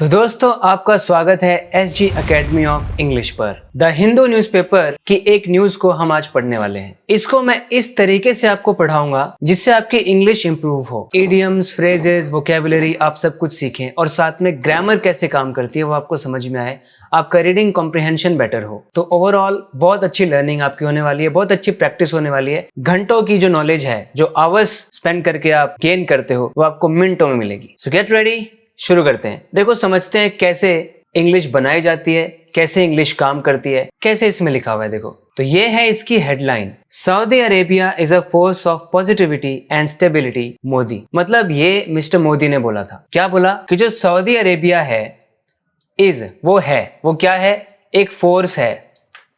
तो दोस्तों आपका स्वागत है एसजी एकेडमी ऑफ इंग्लिश पर। द हिंदू न्यूज़पेपर की एक न्यूज को हम आज पढ़ने वाले हैं। इसको मैं इस तरीके से आपको पढ़ाऊंगा जिससे आपकी इंग्लिश इंप्रूव हो, इडियम्स, फ्रेजेस, वोकैबुलरी आप सब कुछ सीखें और साथ में ग्रामर कैसे काम करती है वो आपको समझ में आए, आपका रीडिंग कॉम्प्रिहेंशन बेटर हो। तो ओवरऑल बहुत अच्छी लर्निंग आपकी होने वाली है, बहुत अच्छी प्रैक्टिस होने वाली है। घंटों की जो नॉलेज है, जो आवर्स स्पेंड करके आप गेन करते हो, वो आपको मिनटों में मिलेगी। सो गेट रेडी, शुरू करते हैं। देखो समझते हैं कैसे इंग्लिश बनाई जाती है, कैसे इंग्लिश काम करती है, कैसे इसमें लिखा हुआ है। देखो तो ये है इसकी headline, Saudi Arabia is a force of positivity and stability Modi. मतलब ये मिस्टर मोदी ने बोला था। क्या बोला कि जो सऊदी अरेबिया है, वो क्या है? एक फोर्स है।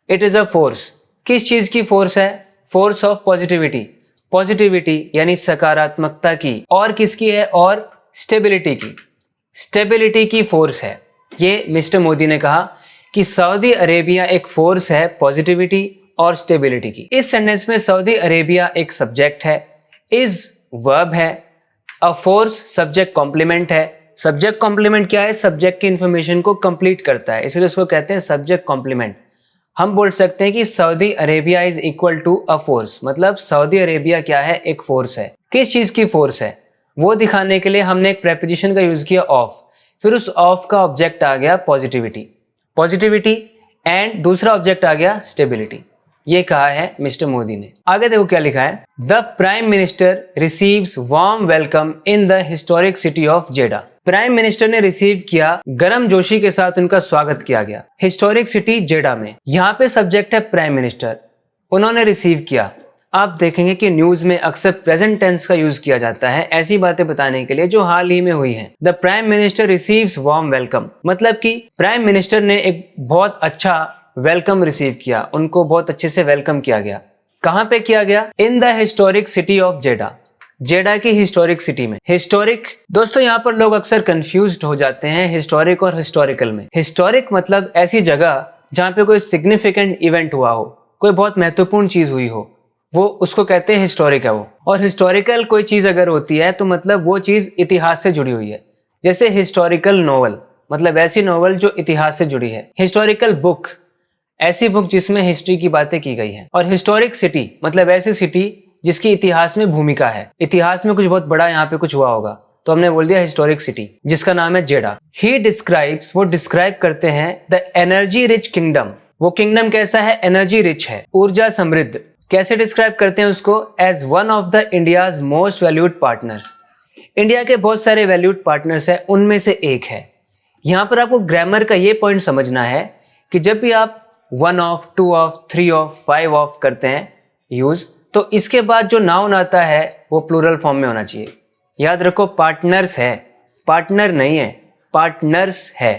It is a force. किस चीज की फोर्स है? Force of positivity. पॉजिटिविटी यानी सकारात्मकता की। और किसकी है? और स्टेबिलिटी की। स्टेबिलिटी की फोर्स है। ये मिस्टर मोदी ने कहा कि सऊदी अरेबिया एक फोर्स है पॉजिटिविटी और स्टेबिलिटी की। इस सेंटेंस में सऊदी अरेबिया एक सब्जेक्ट है, इज वर्ब है, अ फोर्स सब्जेक्ट कॉम्प्लीमेंट है। सब्जेक्ट कॉम्प्लीमेंट क्या है? सब्जेक्ट की इंफॉर्मेशन को कंप्लीट करता है, इसलिए उसको कहते हैं सब्जेक्ट कॉम्प्लीमेंट। हम बोल सकते हैं कि Saudi Arabia is equal to a force. मतलब सऊदी अरेबिया क्या है? एक फोर्स है। किस चीज की फोर्स है वो दिखाने के लिए हमने एक प्रेपोजिशन का यूज किया ऑफ, फिर उस ऑफ का ऑब्जेक्ट आ गया पॉजिटिविटी एंड दूसरा ऑब्जेक्ट आ गया स्टेबिलिटी। ये कहा है मिस्टर मोदी ने। आगे देखो क्या लिखा है, the prime minister receives warm welcome in the historic city of Jeddah. Prime minister ने रिसीव किया, गर्म जोशी के साथ उनका स्वागत किया गया हिस्टोरिक सिटी जेडा में। यहाँ पे सब्जेक्ट है प्राइम मिनिस्टर, उन्होंने रिसीव किया। आप देखेंगे कि न्यूज में अक्सर प्रेजेंट टेंस का यूज किया जाता है ऐसी बातें बताने के लिए जो हाल ही में हुई हैं। The prime minister receives warm welcome, मतलब कि प्राइम मिनिस्टर ने एक बहुत अच्छा वेलकम रिसीव किया, उनको बहुत अच्छे से वेलकम किया गया। कहाँ पे किया गया? In the historic city of Jeddah. Jeddah की हिस्टोरिक सिटी में। हिस्टोरिक दोस्तों यहाँ पर लोग अक्सर कंफ्यूज्ड हो जाते हैं हिस्टोरिक और हिस्टोरिकल में। हिस्टोरिक मतलब ऐसी जगह जहाँ पे कोई सिग्निफिकेंट इवेंट हुआ हो, कोई बहुत महत्वपूर्ण चीज हुई हो, वो उसको कहते हैं हिस्टोरिक है वो। और हिस्टोरिकल कोई चीज अगर होती है तो मतलब वो चीज इतिहास से जुड़ी हुई है। जैसे हिस्टोरिकल नोवेल मतलब ऐसी नोवेल जो इतिहास से जुड़ी है। हिस्टोरिकल बुक ऐसी बुक जिसमें हिस्ट्री की बातें की गई हैं। और हिस्टोरिक सिटी मतलब ऐसी सिटी जिसकी इतिहास में भूमिका है, इतिहास में कुछ बहुत बड़ा यहाँ पे कुछ हुआ होगा, तो हमने बोल दिया हिस्टोरिक सिटी, जिसका नाम है जेडा। ही डिस्क्राइब्स, वो डिस्क्राइब करते हैं द एनर्जी रिच किंगडम। वो किंगडम कैसा है? एनर्जी रिच है, ऊर्जा समृद्ध। कैसे डिस्क्राइब करते हैं उसको? As one of the India's most valued partners. India के बहुत सारे वैल्यूड पार्टनर्स हैं, उनमें से एक है। यहां पर आपको ग्रामर का ये पॉइंट समझना है कि जब भी आप one of, two of, three of, five of करते हैं यूज, तो इसके बाद जो नाउन आता है वो प्लूरल फॉर्म में होना चाहिए। याद रखो पार्टनर्स है, पार्टनर नहीं है, पार्टनर्स है,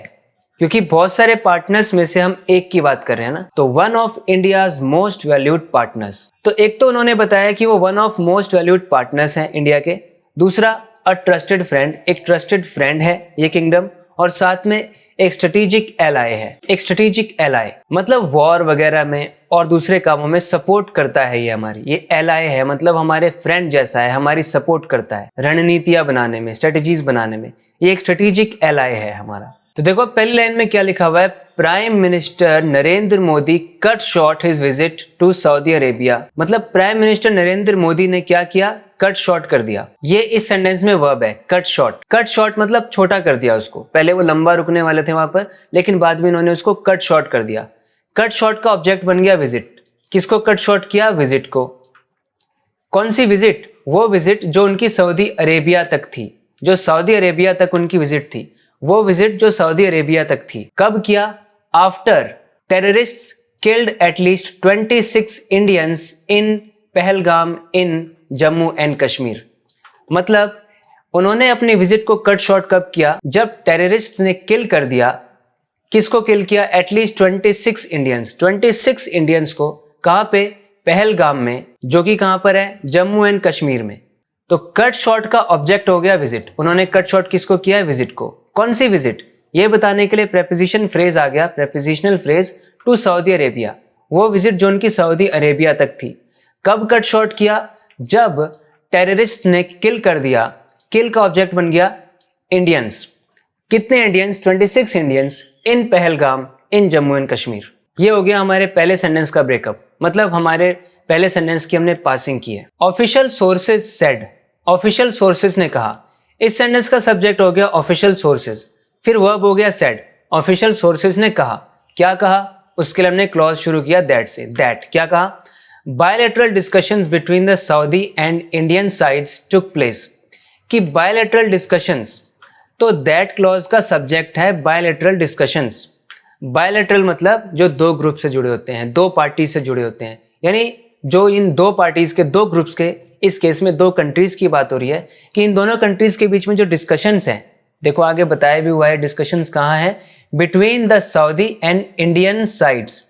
क्योंकि बहुत सारे पार्टनर्स में से हम एक की बात कर रहे हैं ना। तो one of India's most valued partners, तो एक तो उन्होंने बताया कि वो one of most valued partners हैं इंडिया के। दूसरा अ ट्रस्टेड फ्रेंड, एक ट्रस्टेड फ्रेंड है ये किंगडम। और साथ में एक स्ट्रेटेजिक एलाय है। एक स्ट्रेटेजिक एलाय मतलब वॉर वगैरह में और दूसरे कामों में सपोर्ट करता है ये हमारी। ये एलाय है मतलब हमारे फ्रेंड जैसा है, हमारी सपोर्ट करता है रणनीतियां बनाने में, स्ट्रेटेजीज बनाने में। ये एक स्ट्रेटेजिक एलाय है हमारा। तो देखो पहली लाइन में क्या लिखा हुआ है, prime minister Narendra Modi cut short his visit to Saudi Arabia. मतलब प्राइम मिनिस्टर नरेंद्र मोदी ने क्या किया? कट शॉर्ट कर दिया। ये इस सेंटेंस में वर्ब है, कट शॉर्ट। कट शॉर्ट मतलब छोटा कर दिया उसको। पहले वो लंबा रुकने वाले थे वहां पर, लेकिन बाद में इन्होंने उसको कट शॉर्ट कर दिया। कट शॉर्ट का ऑब्जेक्ट बन गया विजिट। किसको कट शॉर्ट किया? विजिट को। कौन सी विजिट? वो विजिट जो उनकी सऊदी अरेबिया तक थी, जो सऊदी अरेबिया तक उनकी विजिट थी, वो विजिट जो सऊदी अरेबिया तक थी। कब किया? After terrorists killed at least 26 Indians in Pahalgam in Jammu and Kashmir. मतलब उन्होंने अपनी विजिट को कट शॉर्ट कब किया? जब टेररिस्ट्स ने किल कर दिया। किसको किल किया? At least 26 Indians. 26 इंडियंस को कहाँ पे? पहलगाम में, जो कि कहाँ पर है? जम्मू एंड कश्मीर में। तो कट शॉर्ट का ऑब्जेक्ट हो गया विजिट। उन्होंने कट शॉर्ट किसको किया है? विजिट को। कौन सी विजिट? ये बताने के लिए प्रेपोजिशन फ्रेज आ गया, prepositional phrase to Saudi Arabia. वो विजिट जो उनकी सऊदी अरेबिया तक थी। कब कट शॉर्ट किया? जब टेररिस्ट ने किल कर दिया। किल का ऑब्जेक्ट बन गया इंडियंस। कितने Indians 26 Indians in Pahalgam in Jammu and Kashmir. ये हो गया हमारे पहले सेंटेंस का ब्रेकअप, मतलब हमारे पहले सेंटेंस की हमने पासिंग की है। Official sources said, official sources ने कहा। इस सेंटेंस का सब्जेक्ट हो गया ऑफिशियल सोर्सेज, फिर वर्ब हो गया सेड। ऑफिशियल सोर्सेज ने कहा, क्या कहा, उसके लिए हमने क्लॉज शुरू किया दैट से। दैट क्या कहा, bilateral discussions between the Saudi and Indian sides took place, कि बायलैटरल डिस्कशंस, तो दैट क्लॉज का सब्जेक्ट है बायलैटरल डिस्कशंस। बायलैटरल मतलब जो दो ग्रुप से जुड़े होते हैं, दो पार्टी से जुड़े होते हैं, यानी जो इन दो पार्टीज के, दो ग्रुप्स के, इस केस में दो कंट्रीज की बात हो रही है कि इन दोनों कंट्रीज के बीच में जो डिस्कशंस हैं, देखो आगे बताया भी हुआ है डिस्कशंस कहाँ है, between the Saudi and Indian sides,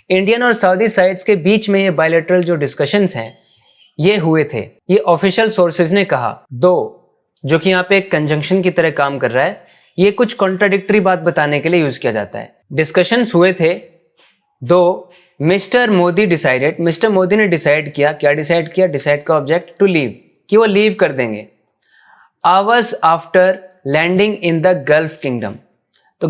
Indian और सऊदी साइड्स के बीच में ये बायलैटरल जो डिस्कशंस हैं ये हुए थे। ये ऑफिशियल सोर्सेज ने कहा। दो जो कि यहाँ पे एक कंजंक्शन की तरह काम कर रहा है, ये कुछ कॉन्ट्राडिक्टरी बात बताने के लिए यूज किया जाता है। डिस्कशंस हुए थे दो, mister Modi decided, mister Modi ने डिसाइड किया, क्या डिसाइड किया, डिसाइड का ऑब्जेक्ट टू लीव, कि वो लीव कर देंगे। Hours after landing in the gulf kingdom, तो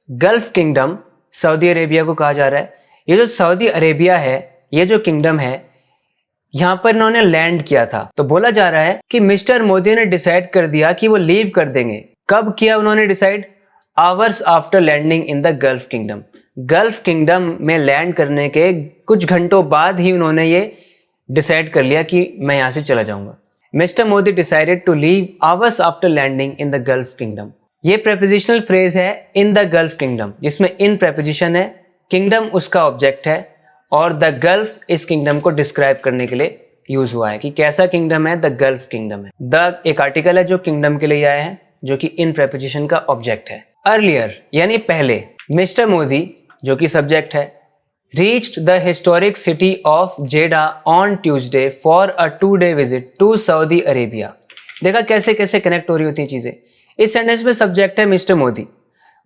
गल्फ किंगडम सऊदी अरेबिया को कहा जा रहा है। ये जो सऊदी अरेबिया है, ये जो किंगडम है, यहाँ पर इन्होंने लैंड किया था। तो बोला जा रहा है कि मिस्टर मोदी ने डिसाइड कर दिया कि वो लीव कर देंगे। कब किया उन्होंने decide, hours after landing in the gulf kingdom, gulf kingdom में लैंड करने के कुछ घंटों बाद ही उन्होंने ये डिसाइड कर लिया कि मैं यहाँ से चला जाऊंगा। Mister Modi decided to leave hours after landing in the gulf kingdom. ये प्रेपोजिशनल फ्रेज है इन द गल्फ किंगडम, जिसमें इन प्रेपोजिशन है, किंगडम उसका ऑब्जेक्ट है और द गल्फ इस किंगडम को डिस्क्राइब करने के लिए यूज हुआ है कि कैसा किंगडम है, द गल्फ किंगडम है। द एक आर्टिकल है जो किंगडम के लिए आया है, जो कि इन प्रेपोजिशन का ऑब्जेक्ट है। अर्लियर यानी पहले, मिस्टर मोदी जो कि सब्जेक्ट है, reached the historic city of Jeddah on Tuesday for a 2-day visit to Saudi Arabia। देखा कैसे कैसे कनेक्ट हो रही होती हैं चीजें। इस सेंटेंस में सब्जेक्ट है मिस्टर मोदी,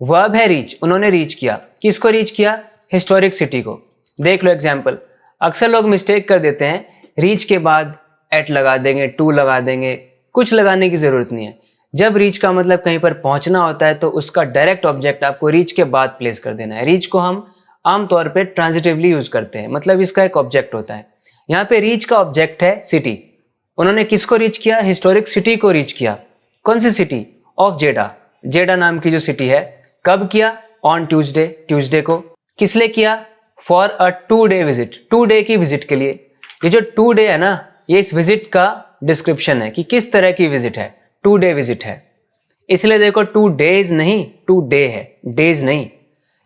वर्ब है रीच, उन्होंने रीच किया। किसको रीच किया, हिस्टोरिक सिटी को। देख लो एग्जाम्पल, अक्सर लोग मिस्टेक कर देते हैं, रीच के बाद एट लगा देंगे, टू लगा देंगे, कुछ लगाने की जरूरत नहीं है। जब रीच का मतलब कहीं पर पहुंचना होता है तो उसका डायरेक्ट ऑब्जेक्ट आपको रीच के बाद प्लेस कर देना है। रीच को हम आमतौर पे ट्रांजिटिवली यूज करते हैं, मतलब इसका एक ऑब्जेक्ट होता है। यहाँ पे रीच का ऑब्जेक्ट है सिटी। उन्होंने किसको रीच किया, हिस्टोरिक सिटी को रीच किया। कौन सी सिटी, ऑफ जेडा, जेडा नाम की जो सिटी है। कब किया, ऑन ट्यूसडे, ट्यूसडे को। किस लिए किया, for a 2-day visit, 2 day की विजिट के लिए। ये जो 2 डे है ना, ये इस विजिट का डिस्क्रिप्शन है कि किस तरह की विजिट है, 2 डे विजिट है। इसलिए देखो 2 days नहीं, 2 डे है, डेज नहीं,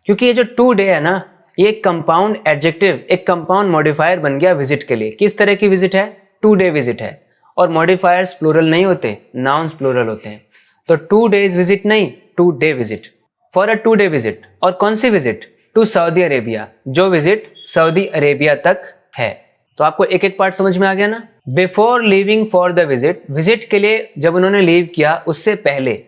क्योंकि ये जो 2 डे है ना, ये एक कंपाउंड एडजेक्टिव, एक कंपाउंड मॉडिफायर बन गया विजिट के लिए। किस तरह की विजिट है, 2 डे विजिट है। और मॉडिफायर्स प्लूरल नहीं होते, नाउन्स प्लूरल होते हैं। तो 2 days विजिट नहीं, 2 day visit, for a 2 day visit. और कौन सी विजिट, टू सऊदी अरेबिया, जो विजिट सऊदी अरेबिया तक है। तो आपको एक एक पार्ट समझ में आ गया ना। Before leaving for the visit, visit के लिए जब उन्होंने लीव किया उससे पहले,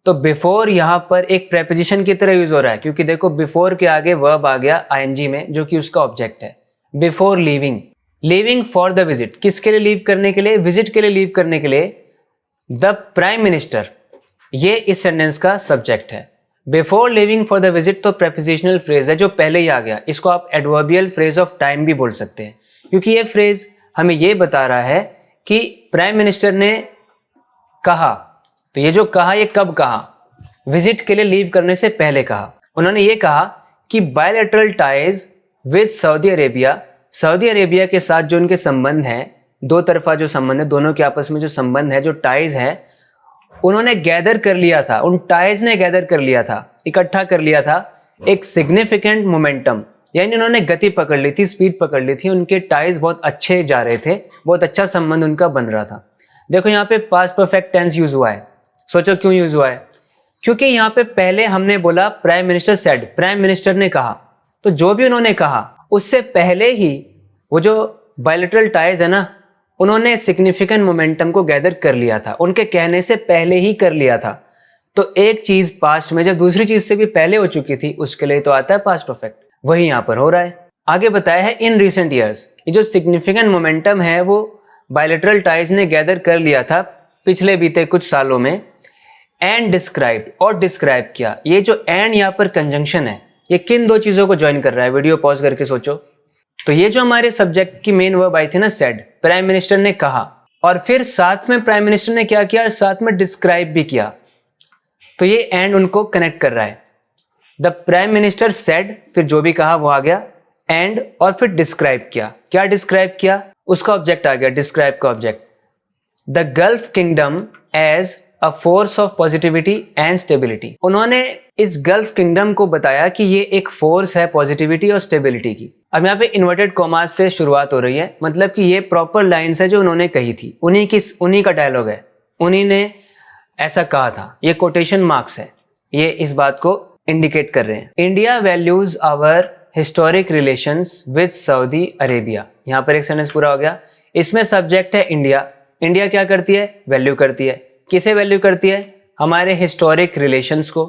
तो बिफोर यहाँ पर एक प्रेपोजिशन की तरह यूज हो रहा है, क्योंकि देखो बिफोर के आगे वर्ब आ गया आईएनजी में, जो कि उसका ऑब्जेक्ट है। Before leaving, leaving for the visit, किसके लिए लीव करने के लिए, विजिट के लिए लीव करने के लिए। द प्राइम मिनिस्टर, ये इस सेंटेंस का सब्जेक्ट है। Before living for the visit तो प्रेपोजिशनल फ्रेज है जो पहले ही आ गया। इसको आप एडवर्बियल फ्रेज ऑफ टाइम भी बोल सकते हैं, क्योंकि ये फ्रेज हमें ये बता रहा है कि प्राइम मिनिस्टर ने कहा। तो ये जो कहा, ये कब कहा, विजिट के लिए लीव करने से पहले कहा। उन्होंने ये कहा कि bilateral ties with Saudi Arabia, Saudi Arabia के साथ जो उनके संबंध हैं, दो तरफा जो संबंध है, दोनों के आपस में जो संबंध है, जो टाइज है, उन्होंने गैदर कर लिया था, उन टाइज ने गैदर कर लिया था, इकट्ठा कर लिया था एक सिग्निफिकेंट मोमेंटम, यानी उन्होंने गति पकड़ ली थी, स्पीड पकड़ ली थी। उनके टाइज बहुत अच्छे जा रहे थे, बहुत अच्छा संबंध उनका बन रहा था। देखो यहाँ पे पास्ट परफेक्ट टेंस यूज हुआ है। सोचो क्यों यूज हुआ है, क्योंकि यहाँ पे पहले हमने बोला prime minister said, prime minister ने कहा। तो जो भी उन्होंने कहा उससे पहले ही वो जो बायलैटरल टाइज है ना, उन्होंने सिग्निफिकेंट मोमेंटम को गैदर कर लिया था, उनके कहने से पहले ही कर लिया था। तो एक चीज पास्ट में जब दूसरी चीज से भी पहले हो चुकी थी, उसके लिए तो आता है पास्ट परफेक्ट। वही यहाँ पर हो रहा है। आगे बताया है इन रिसेंट ईयर्स, ये जो सिग्निफिकेंट मोमेंटम है वो बायलैटरल टाइज ने गैदर कर लिया था पिछले बीते कुछ सालों में। एंड डिस्क्राइब और डिस्क्राइब किया। ये जो एंड यहाँ पर कंजंक्शन है ये किन दो चीजों को ज्वाइन कर रहा है, वीडियो पॉज करके सोचो। तो ये जो हमारे सब्जेक्ट की मेन वर्ब आई थी ना सेड, प्राइम मिनिस्टर ने कहा, और फिर साथ में प्राइम मिनिस्टर ने क्या किया, साथ में डिस्क्राइब भी किया। तो ये एंड उनको कनेक्ट कर रहा है। द प्राइम मिनिस्टर सेड, फिर जो भी कहा वो आ गया, एंड और फिर डिस्क्राइब किया। क्या डिस्क्राइब किया, उसका ऑब्जेक्ट आ गया, डिस्क्राइब का object. The gulf kingdom as a force of positivity and stability. उन्होंने इस गल्फ किंगडम को बताया कि ये एक फोर्स है पॉजिटिविटी और स्टेबिलिटी की। अब यहाँ पे इन्वर्टेड कॉमास से शुरुआत हो रही है, मतलब कि ये प्रॉपर लाइन्स है जो उन्होंने कही थी, उन्हीं का डायलॉग है, उन्हीं ने ऐसा कहा था। ये कोटेशन मार्क्स है, ये इस बात को इंडिकेट कर रहे हैं। India values our historic relations with Saudi Arabia. यहाँ पर एक सेंटेंस पूरा हो गया। इसमें सब्जेक्ट है इंडिया। इंडिया क्या करती है, वैल्यू करती है। किसे वैल्यू करती है, हमारे हिस्टोरिक रिलेशंस को।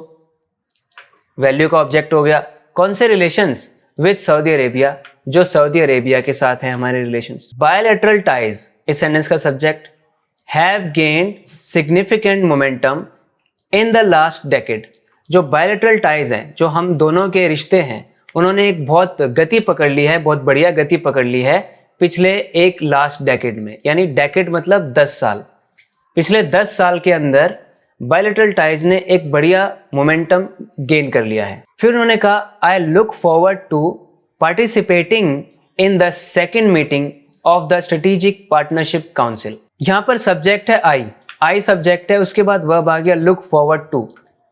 वैल्यू का ऑब्जेक्ट हो गया कौन से रिलेशंस, विद सऊदी अरेबिया, जो सऊदी अरेबिया के साथ है हमारे रिलेशंस। बायलैटरल टाइज, इस सेंटेंस का subject, have gained significant momentum in the last decade. जो बायलैटरल टाइज हैं, जो हम दोनों के रिश्ते हैं, उन्होंने एक बहुत गति पकड़ ली है, बहुत बढ़िया गति पकड़ ली है पिछले एक लास्ट डेकेड में। यानी डेकेड मतलब 10 साल। पिछले 10 साल के अंदर बायलैटरल टाइज ने एक बढ़िया मोमेंटम गेन कर लिया है। फिर उन्होंने कहा I look forward to participating in the second meeting of the strategic partnership council. यहाँ पर सब्जेक्ट है आई सब्जेक्ट है, उसके बाद वर्ब आ गया लुक फॉरवर्ड टू।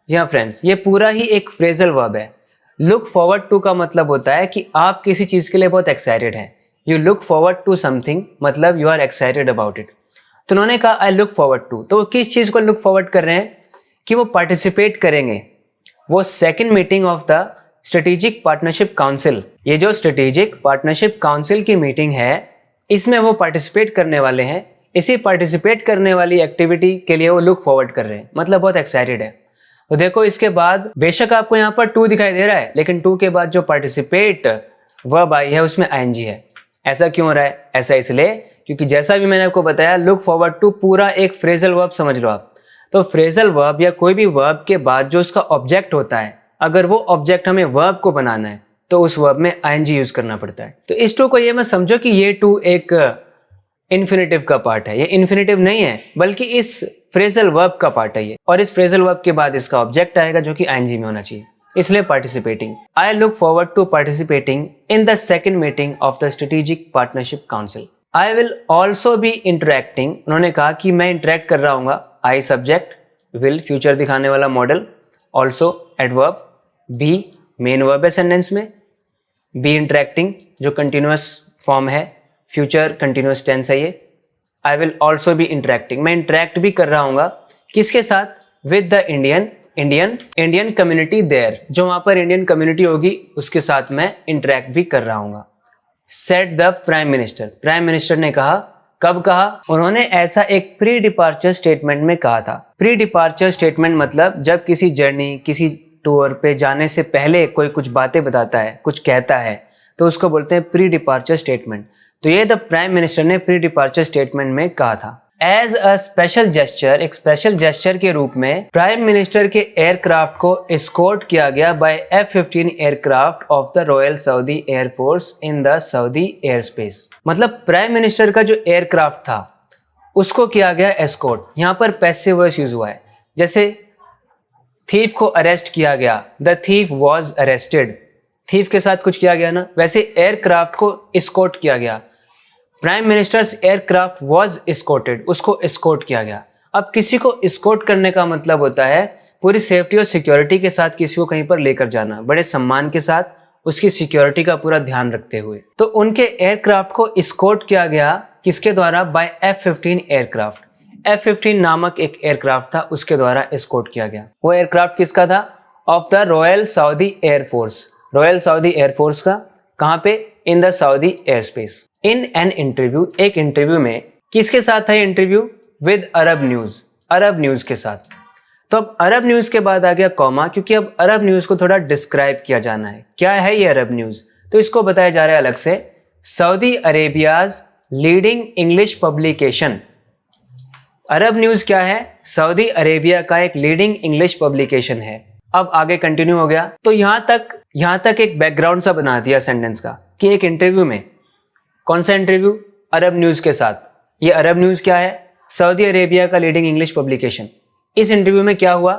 जी हाँ फ्रेंड्स, ये पूरा ही एक फ्रेजल वर्ब है। लुक फॉरवर्ड टू का मतलब होता है कि आप किसी चीज के लिए बहुत एक्साइटेड हैं। You look forward to something, मतलब you are excited about it. तो उन्होंने कहा आई लुक फॉरवर्ड टू, तो किस चीज को लुक फॉरवर्ड कर रहे हैं कि वो पार्टिसिपेट करेंगे, वो second meeting of the strategic partnership council. ये जो स्ट्रेटेजिक पार्टनरशिप काउंसिल की मीटिंग है, इसमें वो पार्टिसिपेट करने वाले हैं। इसी पार्टिसिपेट करने वाली एक्टिविटी के लिए वो लुक फॉरवर्ड कर रहे हैं, मतलब बहुत एक्साइटेड है। तो देखो इसके बाद बेशक आपको यहाँ पर टू दिखाई दे रहा है, लेकिन टू के बाद जो पार्टिसिपेट वर्ब आई है उसमें आईएनजी है। ऐसा क्यों हो रहा है, ऐसा इसलिए क्योंकि जैसा भी मैंने आपको बताया लुक फॉरवर्ड टू पूरा एक फ्रेजल वर्ब समझ लो आप। तो फ्रेजल वर्ब या कोई भी वर्ब के बाद जो उसका ऑब्जेक्ट होता है, अगर वो ऑब्जेक्ट हमें वर्ब को बनाना है तो उस वर्ब में आईएनजी यूज करना पड़ता है। तो इस टू को ये मत समझो कि ये टू एक इन्फिनेटिव का पार्ट है, ये इन्फिनेटिव नहीं है, बल्कि इस फ्रेजल वर्ब का पार्ट है ये। और इस फ्रेजल वर्ब के बाद इसका ऑब्जेक्ट आएगा जो कि आईएनजी में होना चाहिए, इसलिए participating. I look forward to participating in the second meeting of the strategic partnership council. I will also be interacting, उन्होंने कहा कि मैं इंटरेक्ट कर रहा हूँ। आई सब्जेक्ट, विल फ्यूचर दिखाने वाला modal, also adverb, be main verb है सेंटेंस में, बी इंटरेक्टिंग जो कंटिन्यूअस फॉर्म है, फ्यूचर कंटिन्यूअस टेंस है ये। I will also be interacting, मैं इंटरेक्ट भी कर रहा हूँ किसके साथ, with the Indian community there, जो वहाँ पर इंडियन कम्युनिटी होगी उसके साथ मैं इंटरेक्ट भी कर रहा हूँ। Said the prime minister, prime minister ने कहा, कब कहा, उन्होंने ऐसा एक प्री डिपार्चर स्टेटमेंट में कहा था। प्री डिपार्चर स्टेटमेंट मतलब जब किसी जर्नी, किसी टूर पे जाने से पहले कोई कुछ बातें बताता है, कुछ कहता है, तो उसको बोलते हैं प्री डिपार्चर स्टेटमेंट। तो ये द प्राइम मिनिस्टर ने प्री डिपार्चर स्टेटमेंट में कहा था। एज अ स्पेशल जेस्चर, एक स्पेशल जेस्चर के रूप में प्राइम मिनिस्टर के एयरक्राफ्ट को एस्कॉर्ट किया गया by F-15 aircraft of the royal Saudi air force in the Saudi airspace. मतलब प्राइम मिनिस्टर का जो एयरक्राफ्ट था उसको किया गया एस्कॉर्ट। यहाँ पर पैसिव वॉइस यूज हुआ है, जैसे थीफ को अरेस्ट किया गया, the thief was arrested, thief के साथ कुछ किया गया ना, वैसे एयरक्राफ्ट को एस्कॉर्ट किया गया। Prime ministers aircraft was escorted, उसको एस्कॉर्ट किया गया। अब किसी को एस्कॉर्ट करने का मतलब होता है पूरी सेफ्टी और सिक्योरिटी के साथ किसी को कहीं पर लेकर जाना, बड़े सम्मान के साथ, उसकी सिक्योरिटी का पूरा ध्यान रखते हुए। तो उनके एयरक्राफ्ट को एस्कॉर्ट किया गया किसके द्वारा, बाय F-15 एयरक्राफ्ट। F-15 नामक एक एयरक्राफ्ट था, उसके द्वारा एस्कॉर्ट किया गया। वो एयरक्राफ्ट किसका था, of the royal Saudi air force, royal Saudi air force का। कहाँ पे, इन the Saudi air space. In an interview, एक इंटरव्यू में किसके साथ था interview, with Arab News, Arab News के साथ। तो अब अरब न्यूज के बाद आ गया कॉमा, क्योंकि अब अरब न्यूज को थोड़ा डिस्क्राइब किया जाना है। क्या है ये अरब न्यूज, तो इसको बताया जा रहा है अलग से, Saudi Arabia's leading English publication. अरब न्यूज़ क्या है? सऊदी अरेबिया का एक लीडिंग इंग्लिश पब्लिकेशन है। अब आगे कंटिन्यू हो गया तो यहाँ तक एक बैकग्राउंड सा बना दिया सेंटेंस का कि एक इंटरव्यू में, कौन सा इंटरव्यू? अरब न्यूज़ के साथ। ये अरब न्यूज़ क्या है? सऊदी अरेबिया का लीडिंग इंग्लिश पब्लिकेशन। इस इंटरव्यू में क्या हुआ?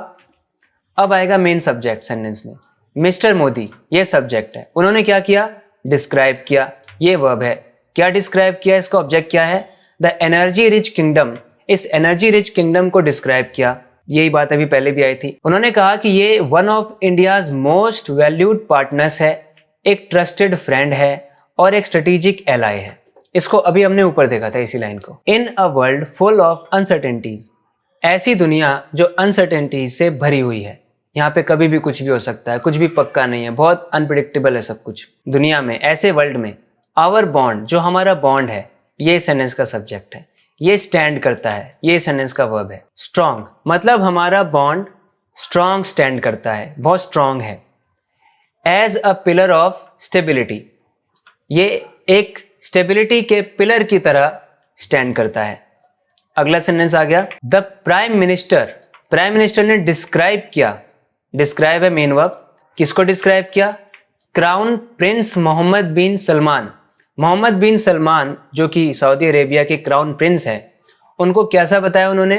अब आएगा मेन सब्जेक्ट सेंटेंस में। मिस्टर मोदी, ये सब्जेक्ट है। उन्होंने क्या किया? डिस्क्राइब किया। ये वर्ब है। क्या डिस्क्राइब किया? इसका ऑब्जेक्ट क्या है? The energy rich kingdom. इस एनर्जी रिच किंगडम को डिस्क्राइब किया। यही बात अभी पहले भी आई थी। उन्होंने कहा कि ये one of India's most valued partners है, एक ट्रस्टेड फ्रेंड है और एक स्ट्रेटेजिक एलाय है। इसको अभी हमने ऊपर देखा था इसी लाइन को। In a world full of uncertainties, ऐसी दुनिया जो अनसर्टेनिटीज से भरी हुई है। यहाँ पे कभी भी कुछ भी हो सकता है, कुछ भी पक्का नहीं है, बहुत अनप्रिडिक्टेबल है सब कुछ दुनिया में। ऐसे वर्ल्ड में आवर बॉन्ड, जो हमारा बॉन्ड है, ये सेंटेंस का सब्जेक्ट है। ये स्टैंड करता है, ये सेंटेंस का वर्ब है। स्ट्रॉन्ग, मतलब हमारा बॉन्ड स्ट्रॉन्ग स्टैंड करता है, बहुत स्ट्रॉन्ग है। As a pillar of stability, ये एक स्टेबिलिटी के पिलर की तरह स्टैंड करता है। अगला सेंटेंस आ गया, द प्राइम मिनिस्टर ने डिस्क्राइब किया। डिस्क्राइब है मेन वर्ब। किसको डिस्क्राइब किया? Crown prince Mohammed bin Salman. Mohammed bin Salman जो कि सऊदी अरेबिया के क्राउन प्रिंस हैं, उनको कैसा बताया उन्होंने?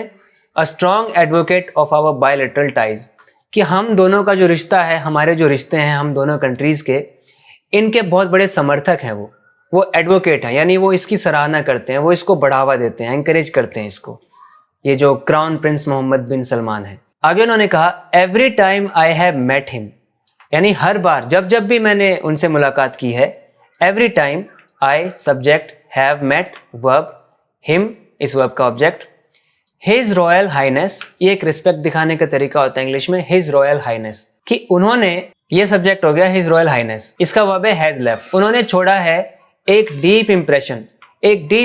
A strong advocate of our bilateral ties, कि हम दोनों का जो रिश्ता है, हमारे जो रिश्ते हैं हम दोनों कंट्रीज़ के, इनके बहुत बड़े समर्थक हैं वो एडवोकेट हैं, यानी वो इसकी सराहना करते हैं, वो इसको बढ़ावा देते हैं, एंकरेज करते हैं इसको, ये जो crown prince Mohammed bin Salman है। आगे उन्होंने कहा, every time I have met him, यानी हर बार, जब जब भी मैंने उनसे मुलाकात की है। Every time, I subject, have met verb, him इस वर्ब का ऑब्जेक्ट। हिज रॉयल हाइनेस, ये एक रिस्पेक्ट दिखाने का तरीका होता है इंग्लिश में, हिज रॉयल हाइनेस, कि उन्होंने, ये सब्जेक्ट हो गया हिज रॉयल हाइनेस, इसका वर्ब है हैज लेफ्ट। उन्होंने छोड़ा है एक डीप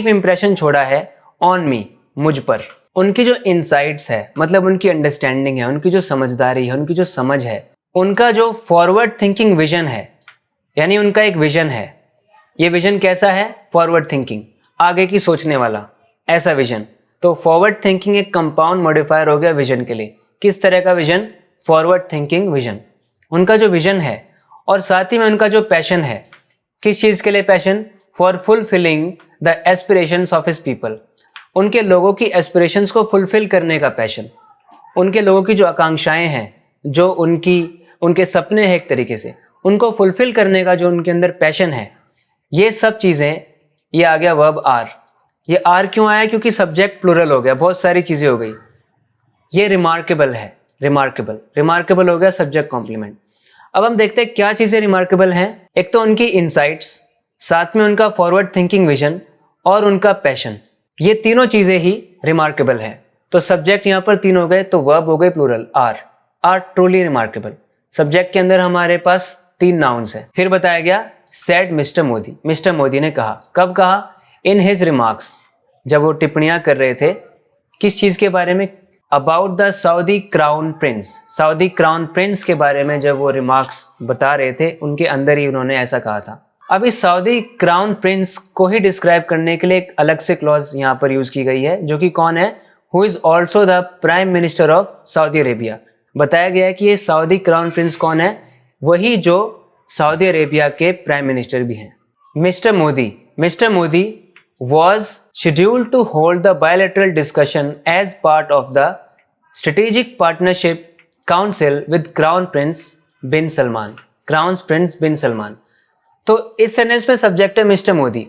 इंप्रेशन छोड़ा है ऑन मी, मुझ पर। उनकी जो इनसाइट्स है, मतलब उनकी अंडरस्टैंडिंग है, उनकी जो समझदारी है, उनकी जो समझ है, उनका जो फॉरवर्ड थिंकिंग विजन है, यानी उनका एक विजन है। ये विजन कैसा है? फॉरवर्ड थिंकिंग, आगे की सोचने वाला, ऐसा विजन। तो फॉरवर्ड थिंकिंग एक कंपाउंड मॉडिफायर हो गया विजन के लिए। किस तरह का विजन? Forward thinking vision. उनका जो विजन है और साथ ही में उनका जो पैशन है, किस चीज़ के लिए passion? For fulfilling the aspirations of his people, उनके लोगों की एस्पिरेशंस को फुलफिल करने का पैशन, उनके लोगों की जो आकांक्षाएं हैं, जो उनके सपने हैं, एक तरीके से उनको फुलफिल करने का जो उनके अंदर पैशन है, ये सब चीज़ें, ये आ गया वर्ब आर। ये आर क्यों आया? क्योंकि सब्जेक्ट प्लूरल हो गया, बहुत सारी चीज़ें हो गई। ये रिमार्केबल है, रिमार्केबल हो गया सब्जेक्ट कॉम्प्लीमेंट। अब हम देखते हैं क्या चीज़ें रिमार्केबल हैं। एक तो उनकी इनसाइट्स, साथ में उनका फॉरवर्ड थिंकिंग विजन और उनका पैशन, ये तीनों चीज़ें ही रिमार्केबल हैं। तो सब्जेक्ट यहाँ पर तीन हो गए, तो वर्ब हो गए plural, are truly remarkable. Subject के अंदर हमारे पास तीन नाउन्स हैं। फिर बताया गया, said mister Modi, mister Modi ने कहा। कब कहा? इन हिज रिमार्क्स, जब वो टिप्पणियां कर रहे थे। किस चीज़ के बारे में? About the Saudi crown Prince, Saudi crown Prince के बारे में जब वो रिमार्क्स बता रहे थे, उनके अंदर ही उन्होंने ऐसा कहा था। अब इस सऊदी क्राउन प्रिंस को ही डिस्क्राइब करने के लिए एक अलग से क्लॉज यहाँ पर यूज़ की गई है, जो कि कौन है? Who is also the prime minister of Saudi Arabia. बताया गया है कि ये सऊदी क्राउन प्रिंस कौन है? वही जो सऊदी अरेबिया के प्राइम मिनिस्टर भी हैं। Mister Modi was scheduled to hold the bilateral discussion as part of the strategic partnership council with Crown Prince bin Salman। तो इस सेंटेंस में सब्जेक्ट है mister Modi.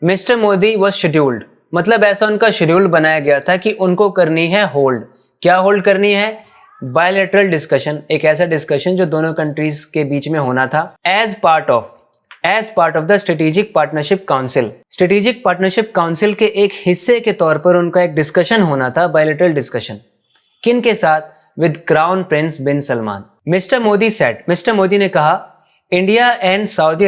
Mister Modi was scheduled, मतलब ऐसा उनका शेड्यूल बनाया गया था कि उनको करनी है होल्ड। क्या होल्ड करनी है? बायलैटरल डिस्कशन, एक ऐसा डिस्कशन जो दोनों कंट्रीज के बीच में होना था। As part of the strategic partnership council, strategic partnership council के एक हिस्से के तौर पर उनका एक डिस्कशन होना था, बायलैटरल डिस्कशन। किन के साथ? With crown prince bin Salman. Mister Modi ने कहा, इंडिया और सऊदी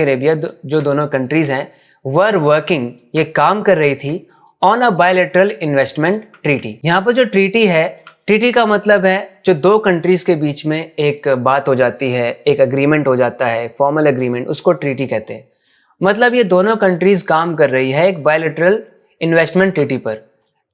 अरेबिया जो दोनों कंट्रीज हैं, वर वर्किंग, ये काम कर रही थी on a bilateral investment treaty. यहाँ पर जो ट्रीटी है, ट्रीटी का मतलब है जो दो कंट्रीज के बीच में एक बात हो जाती है, एक अग्रीमेंट हो जाता है, फॉर्मल अग्रीमेंट, उसको ट्रीटी कहते हैं। मतलब ये दोनों कंट्रीज काम कर रही है एक बायलैटरल इन्वेस्टमेंट ट्रीटी पर।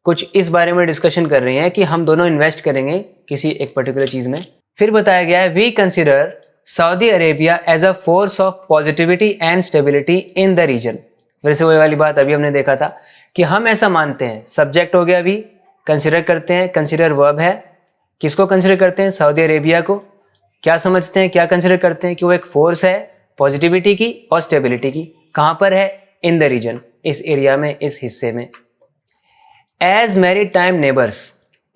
कुछ इस बारे में डिस्कशन कर रही हैं कि हम दोनों इन्वेस्ट करेंगे किसी एक पर्टिकुलर चीज में। फिर बताया गया है we consider Saudi Arabia as a force of positivity and stability in the region. फिर से वही वाली बात अभी हमने देखा था कि हम ऐसा मानते हैं, सब्जेक्ट हो गया, अभी कंसिडर करते हैं, कंसिडर वर्ब है, किसको कंसिडर करते हैं, सऊदी अरेबिया को। क्या समझते हैं, क्या कंसिडर करते हैं कि वो एक फोर्स है पॉजिटिविटी की और स्टेबिलिटी की। कहाँ पर है, इन द रीजन, इस एरिया में, इस हिस्से में। एज मैरीटाइम नेबर्स,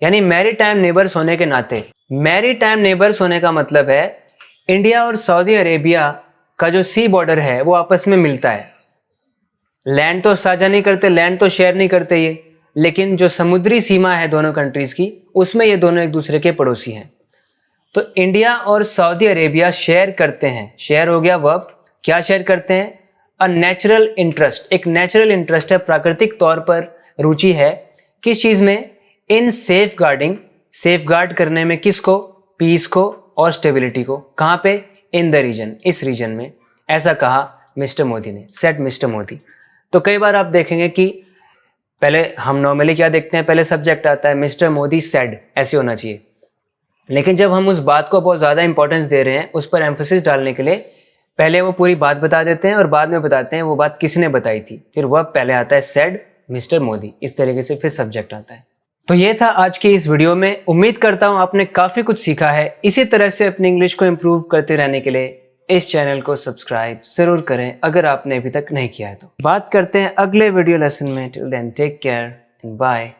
यानी मैरीटाइम नेबर्स होने के नाते, मैरीटाइम नेबर्स होने का मतलब है इंडिया और सऊदी अरेबिया का जो सी बॉर्डर है वो आपस में मिलता है। लैंड तो साझा नहीं करते, लैंड तो शेयर नहीं करते ये, लेकिन जो समुद्री सीमा है दोनों कंट्रीज की, उसमें ये दोनों एक दूसरे के पड़ोसी हैं। तो इंडिया और सऊदी अरेबिया शेयर करते हैं, शेयर हो गया वर्ब, क्या शेयर करते हैं, अ नेचुरल इंटरेस्ट, एक नेचुरल इंटरेस्ट है, प्राकृतिक तौर पर रुचि है, किस चीज में, in safeguarding, safeguard करने में, किसको, पीस को और स्टेबिलिटी को। कहाँ पे, इन द रीजन, इस रीजन में। ऐसा कहा मिस्टर मोदी ने, सेड मिस्टर मोदी। तो कई बार आप देखेंगे कि पहले हम नॉर्मली क्या देखते हैं, पहले सब्जेक्ट आता है, मिस्टर मोदी सेड, ऐसे होना चाहिए। लेकिन जब हम उस बात को बहुत ज़्यादा इंपॉर्टेंस दे रहे हैं, उस पर एम्फोसिस डालने के लिए पहले वो पूरी बात बता देते हैं और बाद में बताते हैं वो बात किसने बताई थी। फिर वह पहले आता है सेड मिस्टर मोदी, इस तरीके से फिर सब्जेक्ट आता है। तो ये था आज की इस वीडियो में। उम्मीद करता हूँ आपने काफ़ी कुछ सीखा है। इसी तरह से अपनी इंग्लिश को इम्प्रूव करते रहने के लिए इस चैनल को सब्सक्राइब जरूर करें अगर आपने अभी तक नहीं किया है तो। बात करते हैं अगले वीडियो लेसन में। Till then take care and bye.